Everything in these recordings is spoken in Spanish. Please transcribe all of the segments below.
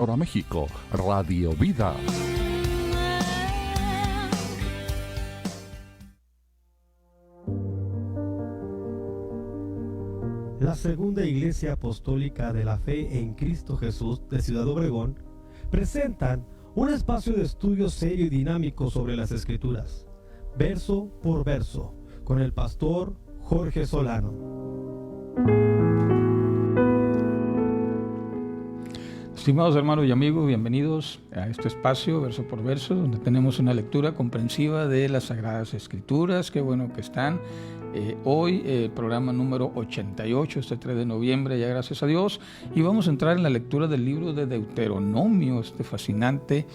para México, Radio Vida. La Segunda Iglesia Apostólica de la Fe en Cristo Jesús de Ciudad Obregón presentan un espacio de estudio serio y dinámico sobre las Escrituras, verso por verso, con el pastor Jorge Solano. Estimados hermanos y amigos, bienvenidos a este espacio, verso por verso, donde tenemos una lectura comprensiva de las Sagradas Escrituras. Qué bueno que están. Hoy, programa número 88, este 3 de noviembre, ya gracias a Dios, y vamos a entrar en la lectura del libro de Deuteronomio, este fascinante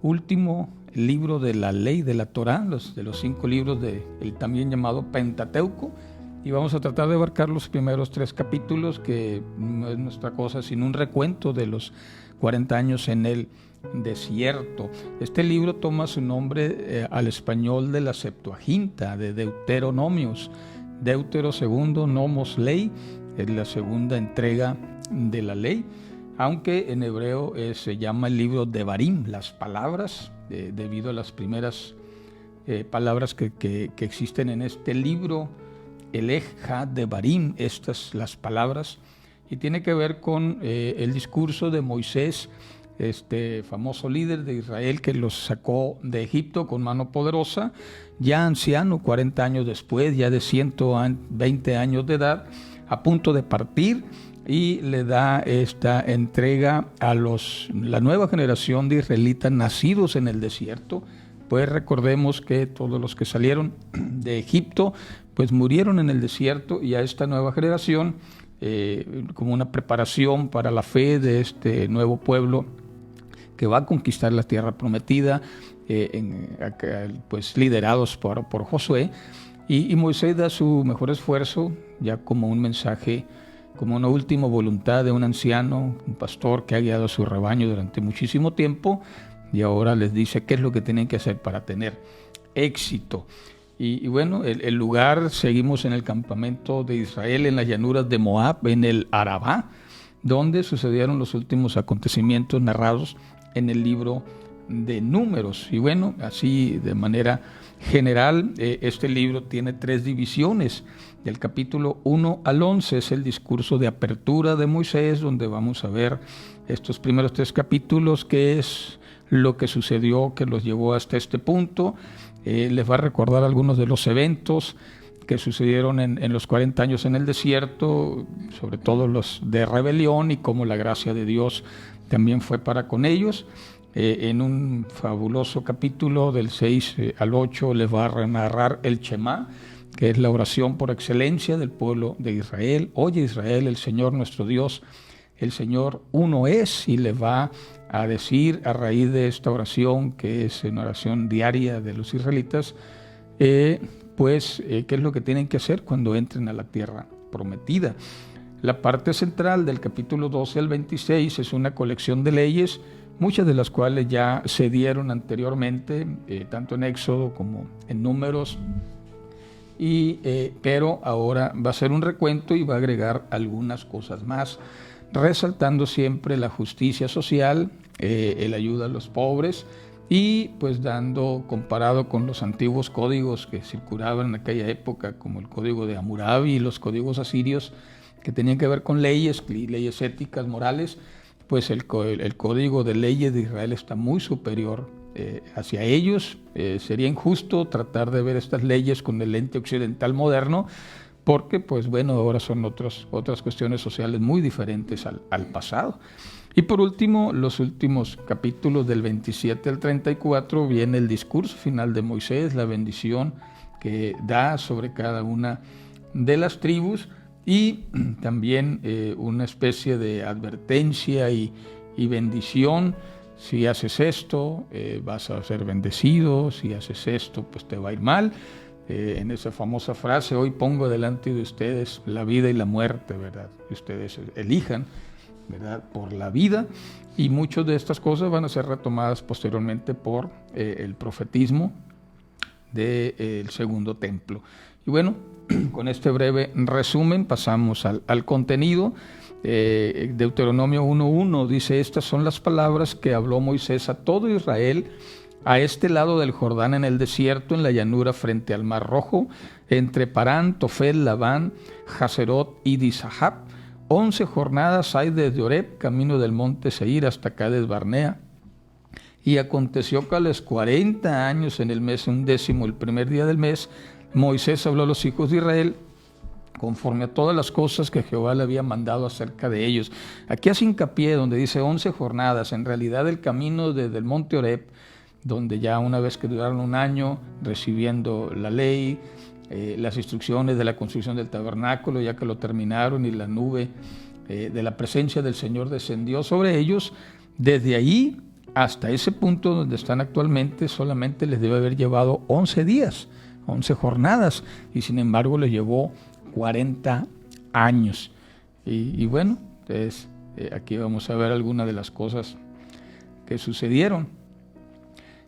último libro de la ley de la Torá, de los 5 libros del también llamado Pentateuco, y vamos a tratar de abarcar los primeros 3 capítulos, que no es nuestra cosa sino un recuento de los 40 años en el desierto. Este libro toma su nombre al español de la Septuaginta, de Deuteronomios. Deutero segundo, nomos ley, es la segunda entrega de la ley, aunque en hebreo se llama el libro de Devarim, las palabras, debido a las primeras palabras que existen en este libro, Elej ha Devarim, estas las palabras, y tiene que ver con el discurso de Moisés, este famoso líder de Israel que los sacó de Egipto con mano poderosa, ya anciano, 40 años después, ya de 120 años de edad, a punto de partir, y le da esta entrega a la nueva generación de israelitas nacidos en el desierto. Pues recordemos que todos los que salieron de Egipto pues murieron en el desierto, y a esta nueva generación, como una preparación para la fe de este nuevo pueblo que va a conquistar la tierra prometida, pues liderados por Josué, y Moisés da su mejor esfuerzo, ya como un mensaje, como una última voluntad de un anciano, un pastor que ha guiado a su rebaño durante muchísimo tiempo, y ahora les dice qué es lo que tienen que hacer para tener éxito. Y bueno, el lugar, seguimos en el campamento de Israel, en las llanuras de Moab, en el Arabá, donde sucedieron los últimos acontecimientos narrados en el libro de Números. Y bueno, así de manera general, este libro tiene 3 divisiones. Del capítulo 1 al 11 es el discurso de apertura de Moisés, donde vamos a ver estos primeros 3 capítulos, que es lo que sucedió, que los llevó hasta este punto. Les va a recordar algunos de los eventos que sucedieron en los 40 años en el desierto, sobre todo los de rebelión, y cómo la gracia de Dios también fue para con ellos. En un fabuloso capítulo del 6 al 8 les va a narrar el Shema, que es la oración por excelencia del pueblo de Israel. Oye Israel, el Señor nuestro Dios, el Señor uno es, y les va a decir a raíz de esta oración, que es una oración diaria de los israelitas, qué es lo que tienen que hacer cuando entren a la tierra prometida. La parte central del capítulo 12 al 26 es una colección de leyes, muchas de las cuales ya se dieron anteriormente, tanto en Éxodo como en Números, pero ahora va a ser un recuento y va a agregar algunas cosas más, resaltando siempre la justicia social, el ayuda a los pobres, y pues comparado con los antiguos códigos que circulaban en aquella época, como el código de Hammurabi y los códigos asirios, que tenían que ver con leyes éticas, morales, pues el código de leyes de Israel está muy superior hacia ellos. Sería injusto tratar de ver estas leyes con el lente occidental moderno, porque pues bueno, ahora son otras cuestiones sociales muy diferentes al pasado. Y por último, los últimos capítulos del 27 al 34 viene el discurso final de Moisés, la bendición que da sobre cada una de las tribus, y también una especie de advertencia y bendición. Si haces esto, vas a ser bendecido; si haces esto, pues te va a ir mal. En esa famosa frase, hoy pongo delante de ustedes la vida y la muerte, ¿verdad? Y ustedes elijan, ¿verdad?, por la vida. Y muchas de estas cosas van a ser retomadas posteriormente por el profetismo del segundo templo. Y bueno, con este breve resumen pasamos al contenido. Deuteronomio 1:1 dice: estas son las palabras que habló Moisés a todo Israel a este lado del Jordán en el desierto, en la llanura frente al Mar Rojo, entre Parán, Tofel, Labán, Haserot y Disahab. 11 jornadas hay desde Oreb, camino del monte Seir, hasta Cades Barnea. Y aconteció que a los 40 años, en el mes 11, el primer día del mes, Moisés habló a los hijos de Israel conforme a todas las cosas que Jehová le había mandado acerca de ellos. Aquí hace hincapié donde dice 11 jornadas. En realidad el camino desde el monte Oreb, donde ya una vez que duraron un año recibiendo la ley, las instrucciones de la construcción del tabernáculo, ya que lo terminaron y la nube de la presencia del Señor descendió sobre ellos, desde ahí hasta ese punto donde están actualmente solamente les debe haber llevado 11 días, 11 jornadas, y sin embargo les llevó 40 años. Y bueno, entonces, aquí vamos a ver algunas de las cosas que sucedieron.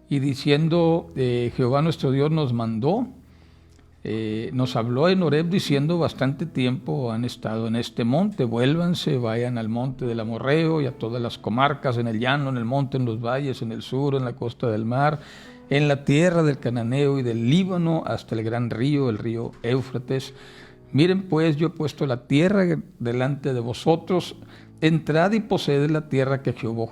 Y diciendo, Jehová nuestro Dios nos mandó, nos habló en Oreb diciendo: bastante tiempo han estado en este monte, vuélvanse, vayan al monte del Amorreo y a todas las comarcas, en el llano, en el monte, en los valles, en el sur, en la costa del mar, en la tierra del Cananeo y del Líbano, hasta el gran río, el río Éufrates. Miren pues, yo he puesto la tierra delante de vosotros, entrad y poseed la tierra que Jehová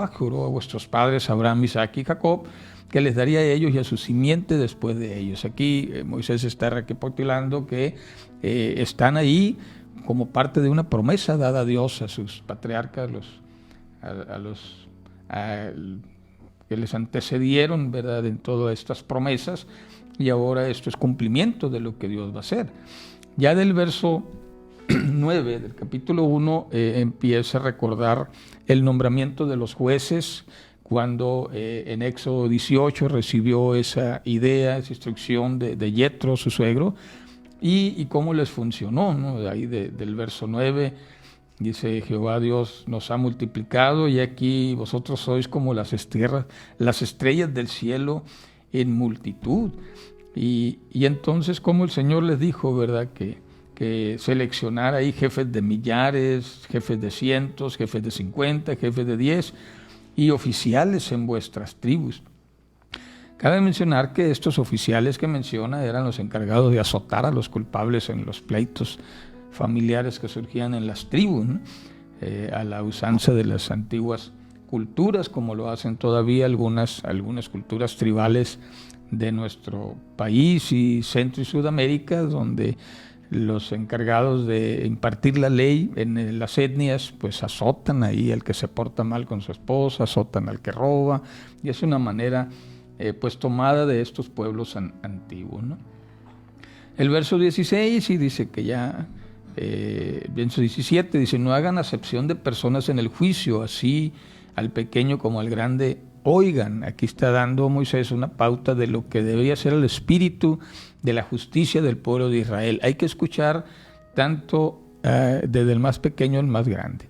juró a vuestros padres, Abraham, Isaac y Jacob, que les daría a ellos y a su simiente después de ellos. Aquí Moisés está recapitulando que están ahí como parte de una promesa dada a Dios a sus patriarcas, a los que les antecedieron, ¿verdad?, en todas estas promesas, y ahora esto es cumplimiento de lo que Dios va a hacer. Ya del verso 9 del capítulo 1 empieza a recordar el nombramiento de los jueces, cuando en Éxodo 18 recibió esa idea, esa instrucción de Yetro, su suegro, y cómo les funcionó, ¿no? De ahí del verso 9 dice: Jehová Dios nos ha multiplicado, y aquí vosotros sois como las estrellas del cielo en multitud. Y entonces, como el Señor les dijo, ¿verdad?, que seleccionara ahí jefes de millares, jefes de cientos, jefes de 50, jefes de 10 y oficiales en vuestras tribus. Cabe mencionar que estos oficiales que menciona eran los encargados de azotar a los culpables en los pleitos familiares que surgían en las tribus, ¿no? A la usanza de las antiguas culturas, como lo hacen todavía algunas culturas tribales de nuestro país y Centro y Sudamérica, donde los encargados de impartir la ley en las etnias pues azotan ahí al que se porta mal con su esposa, azotan al que roba, y es una manera pues tomada de estos pueblos antiguos, ¿no? El verso 16 y dice que ya, verso 17 dice: no hagan acepción de personas en el juicio, así al pequeño como al grande oigan. Aquí está dando Moisés una pauta de lo que debería ser el espíritu de la justicia del pueblo de Israel. Hay que escuchar tanto desde el más pequeño al más grande.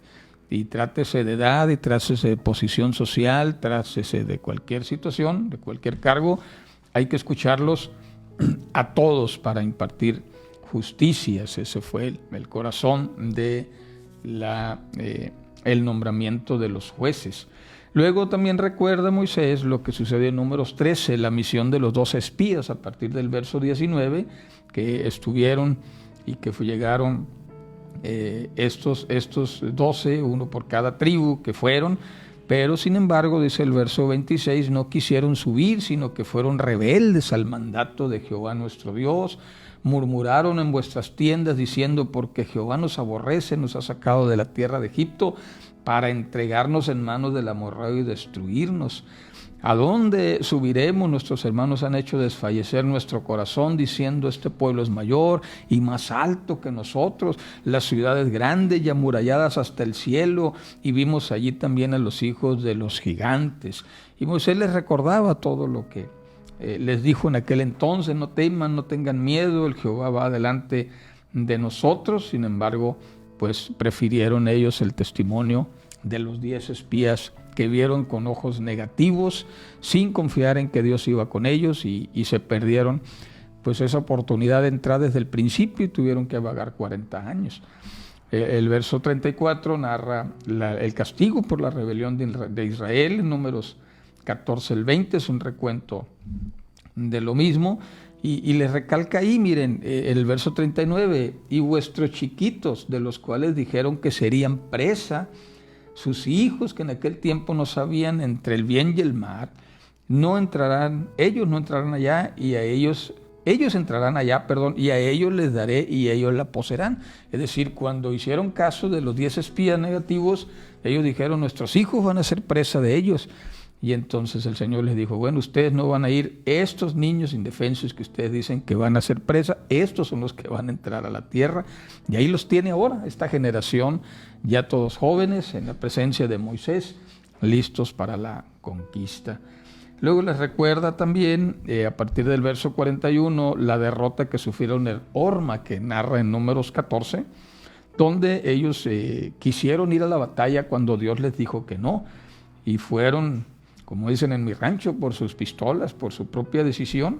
Y trátese de edad, y trátese de posición social, trátese de cualquier situación, de cualquier cargo, hay que escucharlos a todos para impartir justicias. Ese fue el corazón de el nombramiento de los jueces. Luego también recuerda Moisés lo que sucedió en Números 13, la misión de los 12 espías, a partir del verso 19, que estuvieron y que llegaron estos 12, uno por cada tribu que fueron, pero sin embargo, dice el verso 26, no quisieron subir, sino que fueron rebeldes al mandato de Jehová nuestro Dios, murmuraron en vuestras tiendas diciendo: porque Jehová nos aborrece, nos ha sacado de la tierra de Egipto para entregarnos en manos del amorreo y destruirnos. ¿A dónde subiremos? Nuestros hermanos han hecho desfallecer nuestro corazón, diciendo: este pueblo es mayor y más alto que nosotros, las ciudades grandes y amuralladas hasta el cielo, y vimos allí también a los hijos de los gigantes. Y Moisés les recordaba todo lo que les dijo en aquel entonces: no teman, no tengan miedo, el Jehová va delante de nosotros. Sin embargo, pues prefirieron ellos el testimonio de los 10 espías que vieron con ojos negativos, sin confiar en que Dios iba con ellos, y se perdieron pues esa oportunidad de entrar desde el principio y tuvieron que vagar 40 años. El verso 34 narra el castigo por la rebelión de Israel. En Números 14 al 20 es un recuento de lo mismo. Y les recalca ahí, miren, el verso 39, y vuestros chiquitos, de los cuales dijeron que serían presa, sus hijos que en aquel tiempo no sabían entre el bien y el mal, ellos no entrarán allá, y a ellos entrarán allá, y a ellos les daré y ellos la poseerán. Es decir, cuando hicieron caso de los 10 espías negativos, ellos dijeron, nuestros hijos van a ser presa de ellos. Y entonces el Señor les dijo, bueno, ustedes no van a ir, estos niños indefensos que ustedes dicen que van a ser presa, estos son los que van a entrar a la tierra. Y ahí los tiene ahora, esta generación, ya todos jóvenes, en la presencia de Moisés, listos para la conquista. Luego les recuerda también, a partir del verso 41, la derrota que sufrieron en Horma, que narra en Números 14, donde ellos quisieron ir a la batalla cuando Dios les dijo que no, y fueron, como dicen en mi rancho, por sus pistolas, por su propia decisión.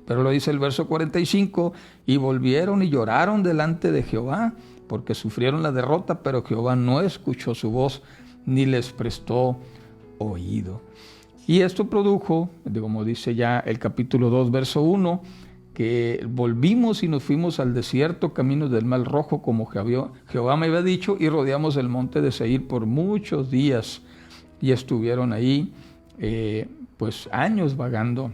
Pero lo dice el verso 45, y volvieron y lloraron delante de Jehová, porque sufrieron la derrota, pero Jehová no escuchó su voz, ni les prestó oído. Y esto produjo, como dice ya el capítulo 2, verso 1, que volvimos y nos fuimos al desierto, camino del Mar Rojo, como Jehová me había dicho, y rodeamos el monte de Seir por muchos días, y estuvieron ahí pues años vagando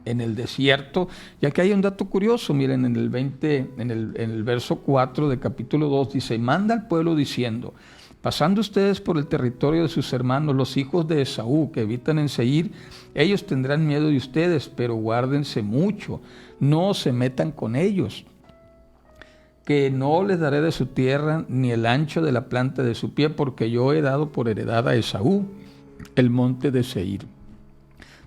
en el desierto. Y aquí hay un dato curioso, miren, en el verso 4 del capítulo 2 dice, manda al pueblo diciendo, pasando ustedes por el territorio de sus hermanos, los hijos de Esaú, que habitan en Seir, ellos tendrán miedo de ustedes, pero guárdense mucho, no se metan con ellos, que no les daré de su tierra ni el ancho de la planta de su pie, porque yo he dado por heredad a Esaú el monte de Seir.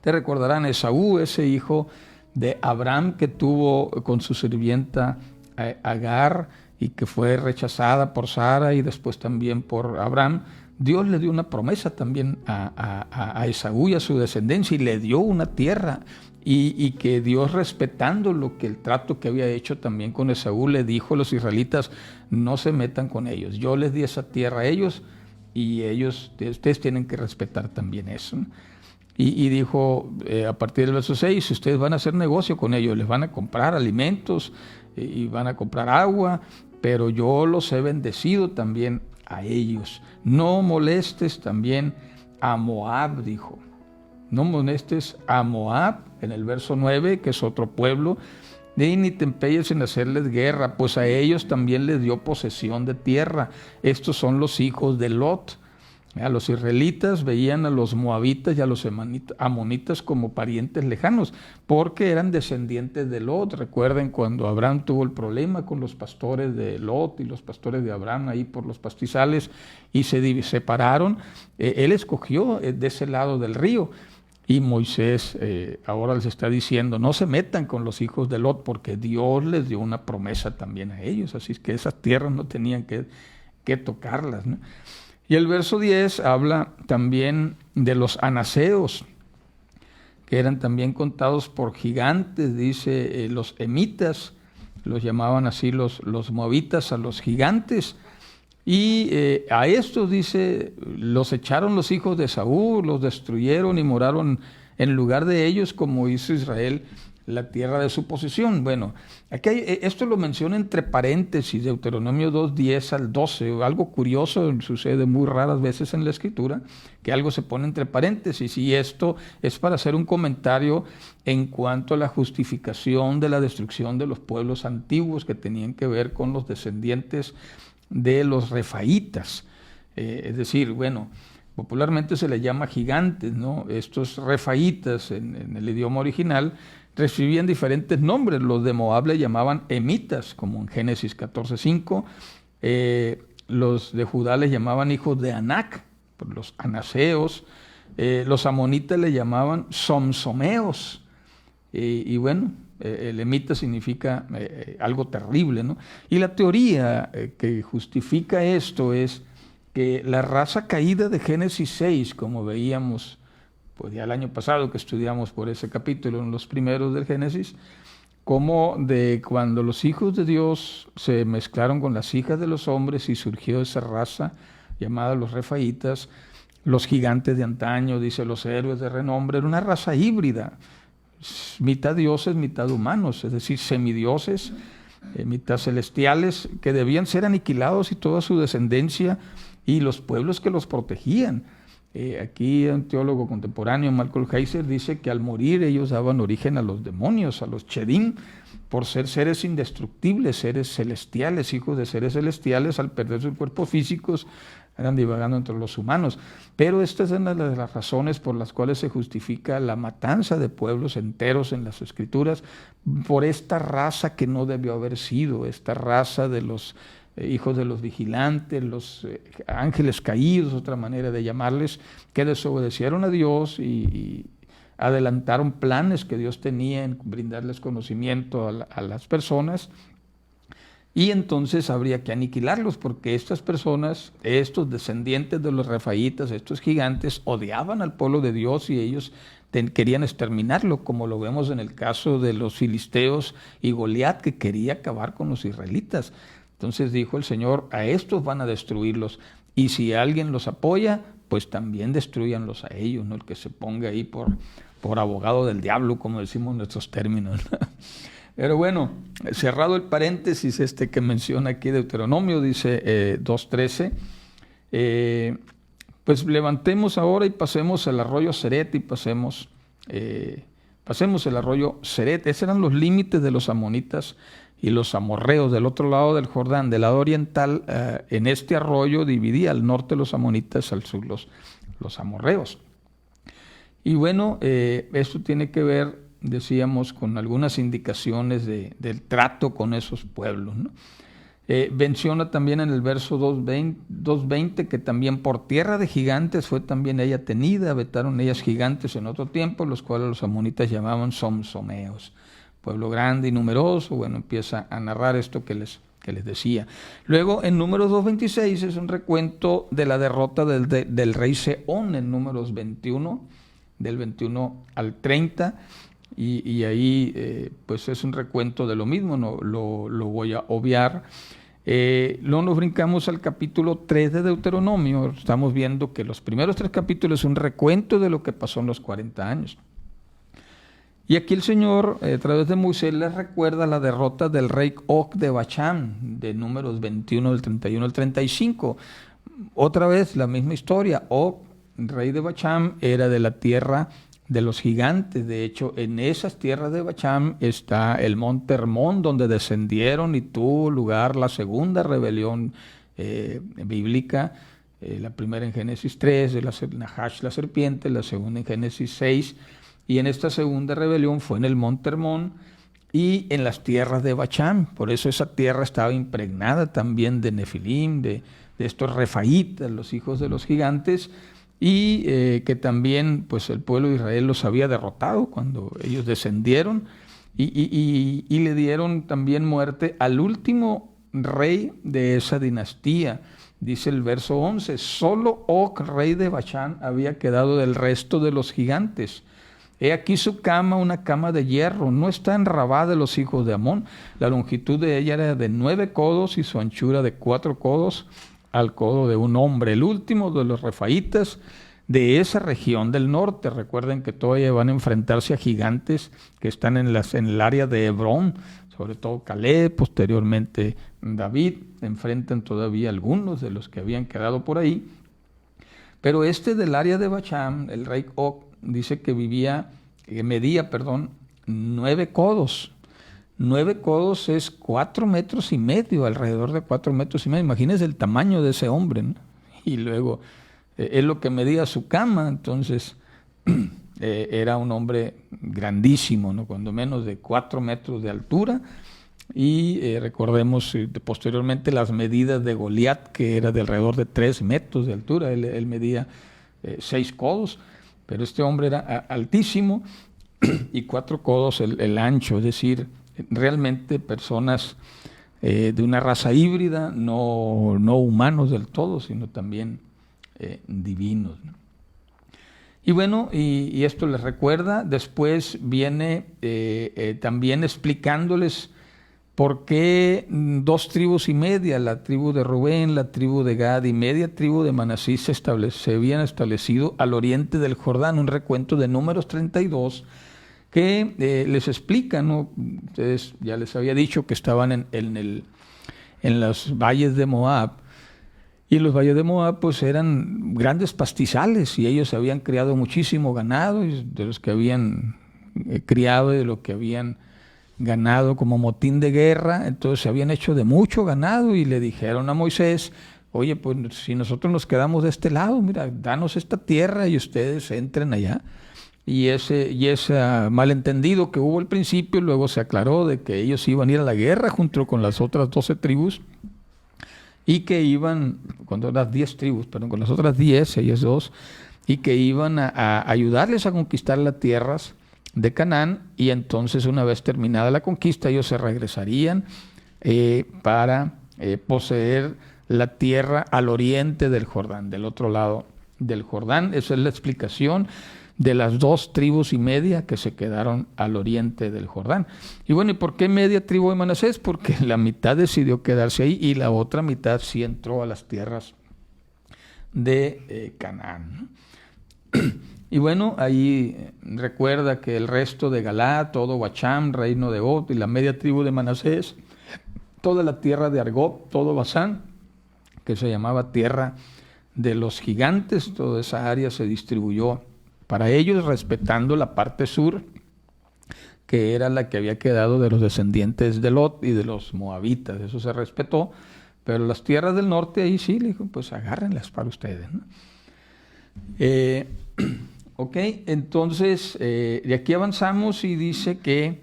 Te recordarán, Esaú, ese hijo de Abraham que tuvo con su sirvienta Agar y que fue rechazada por Sara y después también por Abraham. Dios le dio una promesa también a Esaú y a su descendencia, y le dio una tierra, y que Dios, respetando el trato que había hecho también con Esaú, le dijo a los israelitas, no se metan con ellos, yo les di esa tierra a ellos, y ustedes tienen que respetar también eso. Y dijo a partir del verso 6, ustedes van a hacer negocio con ellos, les van a comprar alimentos y van a comprar agua, pero yo los he bendecido también a ellos. No molestes también a Moab, dijo. No molestes a Moab, en el verso 9, que es otro pueblo, ni te empeñes en hacerles guerra, pues a ellos también les dio posesión de tierra. Estos son los hijos de Lot. A los israelitas veían a los moabitas y a los amonitas como parientes lejanos, porque eran descendientes de Lot. Recuerden cuando Abraham tuvo el problema con los pastores de Lot y los pastores de Abraham ahí por los pastizales, y se separaron. Él escogió de ese lado del río, y Moisés ahora les está diciendo, no se metan con los hijos de Lot, porque Dios les dio una promesa también a ellos, así es que esas tierras no tenían que tocarlas, ¿no? Y el verso 10 habla también de los anaseos, que eran también contados por gigantes, dice los emitas, los llamaban así los moabitas a los gigantes, y a estos, dice, los echaron los hijos de Esaú, los destruyeron y moraron en lugar de ellos, como hizo Israel la tierra de su posesión. Bueno, aquí esto lo menciona entre paréntesis, Deuteronomio 2, 10 al 12, algo curioso, sucede muy raras veces en la Escritura, que algo se pone entre paréntesis, y esto es para hacer un comentario en cuanto a la justificación de la destrucción de los pueblos antiguos que tenían que ver con los descendientes de los refaítas, es decir, bueno, popularmente se les llama gigantes, ¿no? Estos refaítas en el idioma original recibían diferentes nombres. Los de Moab le llamaban emitas, como en Génesis 14:5. Los de Judá les llamaban hijos de Anac, por los anaseos. Los amonitas le llamaban somsomeos. Y bueno, el emita significa algo terrible, ¿no? Y la teoría que justifica esto es que la raza caída de Génesis 6, como veíamos pues ya el año pasado que estudiamos por ese capítulo, en los primeros del Génesis, como de cuando los hijos de Dios se mezclaron con las hijas de los hombres y surgió esa raza llamada los refaitas, los gigantes de antaño, dice, los héroes de renombre, era una raza híbrida, mitad dioses, mitad humanos, es decir, semidioses, mitad celestiales, que debían ser aniquilados y toda su descendencia y los pueblos que los protegían. Aquí un teólogo contemporáneo, Malcolm Heiser, dice que al morir ellos daban origen a los demonios, a los chedim, por ser seres indestructibles, seres celestiales, hijos de seres celestiales, al perder sus cuerpos físicos, eran divagando entre los humanos. Pero esta es una de las razones por las cuales se justifica la matanza de pueblos enteros en las Escrituras, por esta raza que no debió haber sido, esta raza de los hijos de los vigilantes, los ángeles caídos, otra manera de llamarles, que desobedecieron a Dios y adelantaron planes que Dios tenía en brindarles conocimiento a las personas, y entonces habría que aniquilarlos, porque estas personas, estos descendientes de los refaitas, estos gigantes, odiaban al pueblo de Dios y ellos querían exterminarlo, como lo vemos en el caso de los filisteos y Goliat, que quería acabar con los israelitas. Entonces dijo el Señor, a estos van a destruirlos, y si alguien los apoya, pues también destruyanlos a ellos, ¿no? El que se ponga ahí por abogado del diablo, como decimos en nuestros términos. Pero bueno, cerrado el paréntesis que menciona aquí Deuteronomio, dice 2:13, pues levantemos ahora y pasemos el arroyo Ceret y pasemos el arroyo Ceret. Esos eran los límites de los amonitas y los amorreos del otro lado del Jordán, del lado oriental. En este arroyo dividía al norte los amonitas, al sur los amorreos. Y bueno, esto tiene que ver, decíamos, con algunas indicaciones del trato con esos pueblos, ¿no? Menciona también en el verso 2:20 que también por tierra de gigantes fue también ella tenida, habitaron ellas gigantes en otro tiempo, los cuales los amonitas llamaban somsomeos, pueblo grande y numeroso. Bueno, empieza a narrar esto que les decía. Luego en Números 2:26 es un recuento de la derrota del rey Sehón en Números 21, del 21 al 30, y ahí pues es un recuento de lo mismo, no lo voy a obviar. Luego nos brincamos al capítulo 3 de Deuteronomio. Estamos viendo que los primeros 3 capítulos es un recuento de lo que pasó en los 40 años. Y aquí el Señor, a través de Moisés, les recuerda la derrota del rey Og de Bachán, de Números 21, del 31 al 35. Otra vez la misma historia. Og, rey de Bachán, era de la tierra de los gigantes. De hecho, en esas tierras de Bachán está el monte Hermón, donde descendieron y tuvo lugar la segunda rebelión bíblica, la primera en Génesis 3, de Nahash, la serpiente, la segunda en Génesis 6, y en esta segunda rebelión fue en el monte Hermón y en las tierras de Bachán. Por eso esa tierra estaba impregnada también de Nefilim, de estos refaitas, los hijos de los gigantes, y que también pues el pueblo de Israel los había derrotado cuando ellos descendieron y le dieron también muerte al último rey de esa dinastía. Dice el verso 11, solo Og, rey de Bachán, había quedado del resto de los gigantes. He aquí su cama, una cama de hierro, no está en Rabá de los hijos de Amón. La longitud de ella era de 9 codos y su anchura de 4 codos al codo de un hombre. El último de los refaitas de esa región del norte. Recuerden que todavía van a enfrentarse a gigantes que están en el área de Hebrón, sobre todo Caleb, posteriormente David. Enfrentan todavía algunos de los que habían quedado por ahí. Pero del área de Bachán, el rey Og, dice que medía 9 codos. 9 codos es 4 metros y medio, alrededor de 4 metros y medio. Imagínense el tamaño de ese hombre, ¿no? Y luego es lo que medía su cama. Entonces era un hombre grandísimo, ¿no? Cuando menos de 4 metros de altura. Y recordemos posteriormente las medidas de Goliat, que era de alrededor de 3 metros de altura. Él medía 6 codos, pero este hombre era altísimo y 4 codos el ancho, es decir, realmente personas de una raza híbrida, no humanos del todo, sino también divinos, ¿no? Y bueno, y esto les recuerda, después viene también explicándoles por qué 2 tribus y media, la tribu de Rubén, la tribu de Gad y media tribu de Manasés se habían establecido al oriente del Jordán, un recuento de Números 32 que les explica, ¿no? Ustedes ya les había dicho que estaban en los valles de Moab, y los valles de Moab pues eran grandes pastizales y ellos habían criado muchísimo ganado, y de los que habían criado, de lo que habían ganado como motín de guerra, entonces se habían hecho de mucho ganado y le dijeron a Moisés, oye, pues si nosotros nos quedamos de este lado, mira, danos esta tierra y ustedes entren allá. Y ese malentendido que hubo al principio, luego se aclaró de que ellos iban a ir a la guerra junto con las otras 12 tribus, y que iban, con las 10 tribus, perdón, con las otras 10, ellas 2, y que iban a ayudarles a conquistar las tierras de Canaán, y entonces una vez terminada la conquista ellos se regresarían para poseer la tierra al oriente del Jordán, del otro lado del Jordán. Esa es la explicación de las 2 tribus y media que se quedaron al oriente del Jordán. Y bueno, ¿y por qué media tribu de Manasés? Porque la mitad decidió quedarse ahí y la otra mitad sí entró a las tierras de Canaán. Y bueno, ahí recuerda que el resto de Galaad, todo Bacham, reino de Og, y la media tribu de Manasés, toda la tierra de Argob, todo Basán, que se llamaba tierra de los gigantes, toda esa área se distribuyó para ellos, respetando la parte sur, que era la que había quedado de los descendientes de Lot y de los moabitas. Eso se respetó, pero las tierras del norte, ahí sí, le dijo, pues agárrenlas para ustedes, ¿no? Ok, entonces de aquí avanzamos y dice que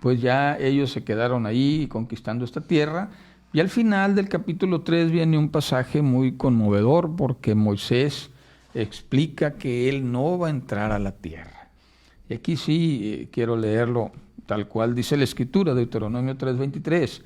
pues ya ellos se quedaron ahí conquistando esta tierra, y al final del capítulo 3 viene un pasaje muy conmovedor, porque Moisés explica que él no va a entrar a la tierra. Y aquí sí quiero leerlo tal cual dice la Escritura, Deuteronomio 3:23.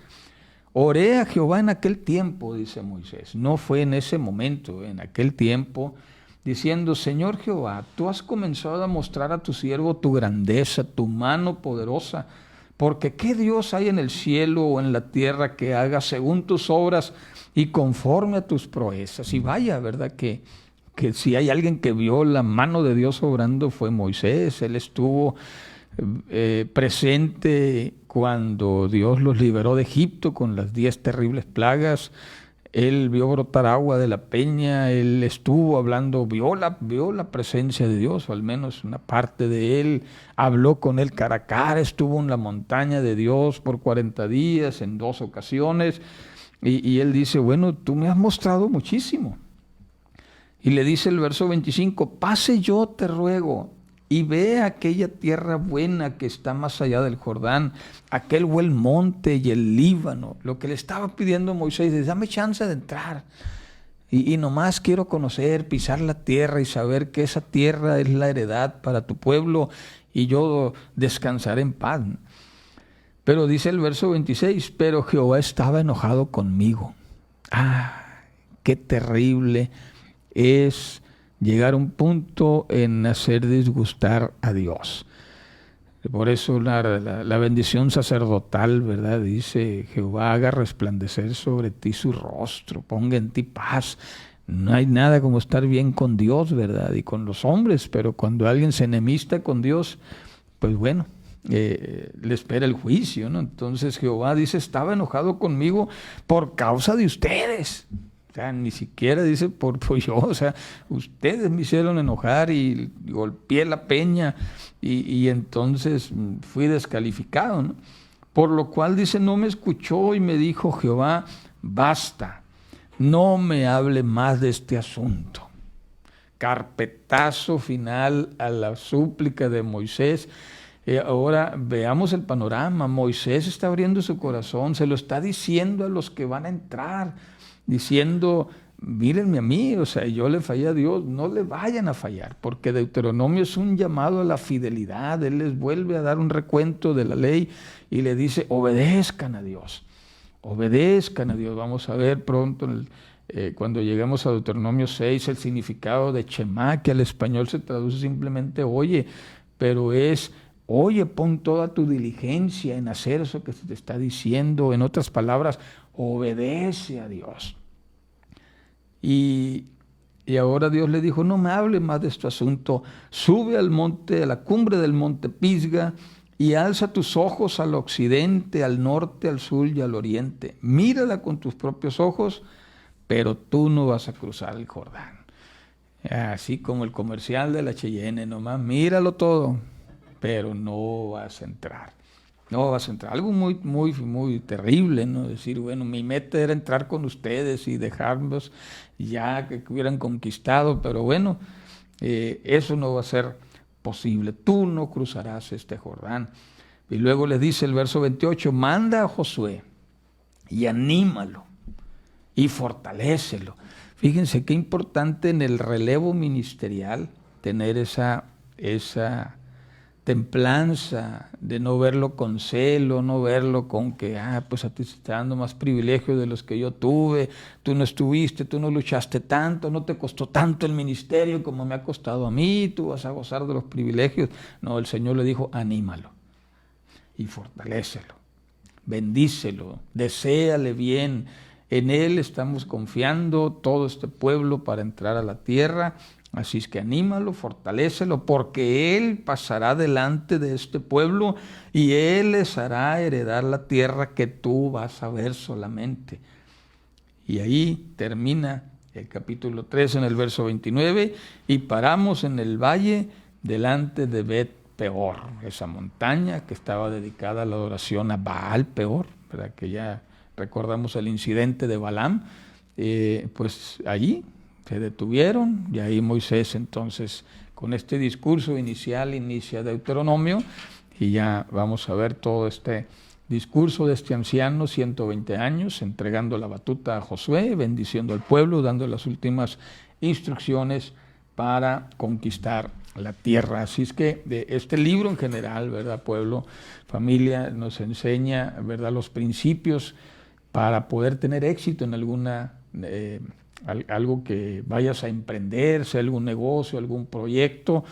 Oré a Jehová en aquel tiempo, dice Moisés, no fue en ese momento, en aquel tiempo, diciendo, Señor Jehová, tú has comenzado a mostrar a tu siervo tu grandeza, tu mano poderosa, porque ¿qué Dios hay en el cielo o en la tierra que haga según tus obras y conforme a tus proezas? Y vaya, ¿verdad? Que si hay alguien que vio la mano de Dios obrando fue Moisés. Él estuvo presente cuando Dios los liberó de Egipto con las 10 terribles plagas. Él vio brotar agua de la peña, él estuvo hablando, vio la presencia de Dios, o al menos una parte de él, habló con él cara a cara, estuvo en la montaña de Dios por 40 días en 2 ocasiones, y él dice, bueno, tú me has mostrado muchísimo. Y le dice el verso 25, pase yo te ruego y ve aquella tierra buena que está más allá del Jordán, aquel buen monte y el Líbano. Lo que le estaba pidiendo Moisés es, dame chance de entrar. Y nomás quiero conocer, pisar la tierra y saber que esa tierra es la heredad para tu pueblo y yo descansaré en paz. Pero dice el verso 26, pero Jehová estaba enojado conmigo. Qué terrible es llegar a un punto en hacer disgustar a Dios. Por eso la bendición sacerdotal, ¿verdad? Dice, Jehová haga resplandecer sobre ti su rostro, ponga en ti paz. No hay nada como estar bien con Dios, ¿verdad? Y con los hombres, pero cuando alguien se enemista con Dios, pues bueno, le espera el juicio, ¿no? Entonces Jehová dice, estaba enojado conmigo por causa de ustedes. O sea, ni siquiera dice por yo, o sea, ustedes me hicieron enojar y golpeé la peña y entonces fui descalificado, ¿no? Por lo cual dice, no me escuchó y me dijo Jehová, basta, no me hable más de este asunto. Carpetazo final a la súplica de Moisés. Ahora veamos el panorama. Moisés está abriendo su corazón, se lo está diciendo a los que van a entrar, diciendo, mírenme a mí, o sea, yo le fallé a Dios, no le vayan a fallar, porque Deuteronomio es un llamado a la fidelidad. Él les vuelve a dar un recuento de la ley y le dice, obedezcan a Dios, obedezcan a Dios. Vamos a ver pronto cuando lleguemos a Deuteronomio 6, el significado de Shema, que al español se traduce simplemente oye, pero es oye, pon toda tu diligencia en hacer eso que se te está diciendo. En otras palabras, obedece a Dios. Y ahora Dios le dijo, no me hable más de este asunto, sube al monte, a la cumbre del monte Pisga, y alza tus ojos al occidente, al norte, al sur y al oriente. Mírala con tus propios ojos, pero tú no vas a cruzar el Jordán. Así como el comercial de la Cheyenne, nomás míralo todo, pero no vas a entrar. No vas a entrar. Algo muy, muy, muy terrible, ¿no? Decir, bueno, mi meta era entrar con ustedes y dejarlos ya que hubieran conquistado, pero bueno, eso no va a ser posible. Tú no cruzarás este Jordán. Y luego le dice el verso 28, manda a Josué y anímalo y fortalécelo. Fíjense qué importante en el relevo ministerial tener esa templanza de no verlo con celo, no verlo con que, pues a ti se está dando más privilegios de los que yo tuve, tú no estuviste, tú no luchaste tanto, no te costó tanto el ministerio como me ha costado a mí, tú vas a gozar de los privilegios. No, el Señor le dijo, anímalo y fortalécelo, bendícelo, deséale bien. En Él estamos confiando todo este pueblo para entrar a la tierra. Así es que anímalo, fortalécelo, porque Él pasará delante de este pueblo y Él les hará heredar la tierra que tú vas a ver solamente. Y ahí termina el capítulo 3 en el verso 29 y paramos en el valle delante de Bet Peor, esa montaña que estaba dedicada a la adoración a Baal Peor, ¿verdad? Que ya recordamos el incidente de Balaam, pues allí se detuvieron y ahí Moisés entonces con este discurso inicial inicia Deuteronomio y ya vamos a ver todo este discurso de este anciano, 120 años, entregando la batuta a Josué, bendiciendo al pueblo, dando las últimas instrucciones para conquistar la tierra. Así es que de este libro en general, ¿verdad? Pueblo, familia, nos enseña, ¿verdad?, los principios para poder tener éxito en alguna algo que vayas a emprender, sea algún negocio, algún proyecto,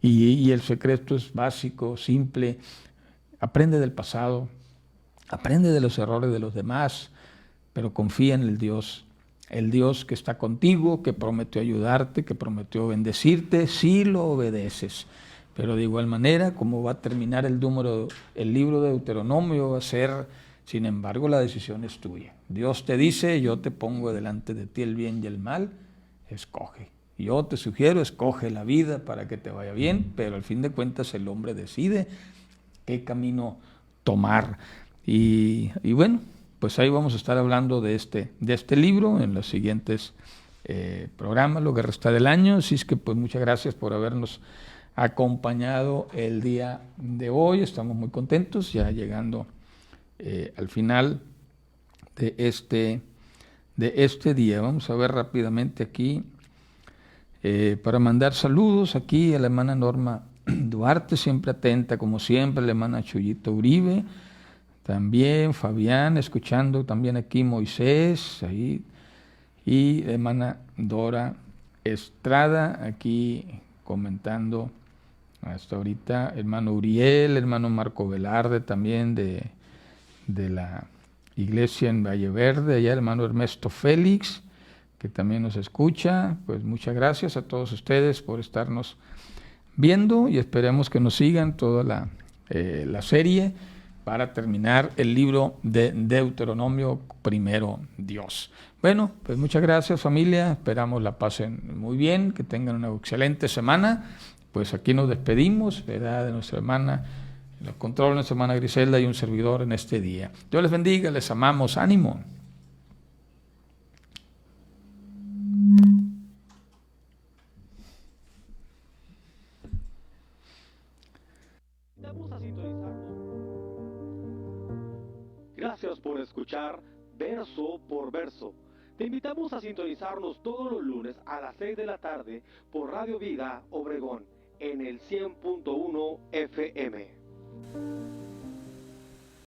y el secreto es básico, simple. Aprende del pasado, aprende de los errores de los demás, pero confía en el Dios que está contigo, que prometió ayudarte, que prometió bendecirte, si lo obedeces. Pero de igual manera, como va a terminar el libro de Deuteronomio, va a ser, sin embargo, la decisión es tuya. Dios te dice, yo te pongo delante de ti el bien y el mal, escoge. Yo te sugiero, escoge la vida para que te vaya bien, pero al fin de cuentas el hombre decide qué camino tomar. Y bueno, pues ahí vamos a estar hablando de este libro en los siguientes programas, lo que resta del año. Así es que pues muchas gracias por habernos acompañado el día de hoy. Estamos muy contentos ya llegando al final de este día. Vamos a ver rápidamente aquí para mandar saludos aquí a la hermana Norma Duarte, siempre atenta como siempre, la hermana Chuyito Uribe, también Fabián, escuchando también aquí Moisés, ahí, y la hermana Dora Estrada, aquí comentando hasta ahorita, hermano Uriel, hermano Marco Velarde también de la iglesia en Valle Verde, allá el hermano Ernesto Félix, que también nos escucha. Pues muchas gracias a todos ustedes por estarnos viendo y esperemos que nos sigan toda la serie para terminar el libro de Deuteronomio, primero Dios. Bueno, pues muchas gracias familia, esperamos la pasen muy bien, que tengan una excelente semana. Pues aquí nos despedimos, ¿verdad?, de nuestra hermana, en los controles nuestra hermana Griselda y un servidor en este día. Dios les bendiga, les amamos, ánimo. Gracias por escuchar Verso por Verso. Te invitamos a sintonizarnos todos los lunes a las 6 de la tarde por Radio Vida Obregón en el 100.1 FM.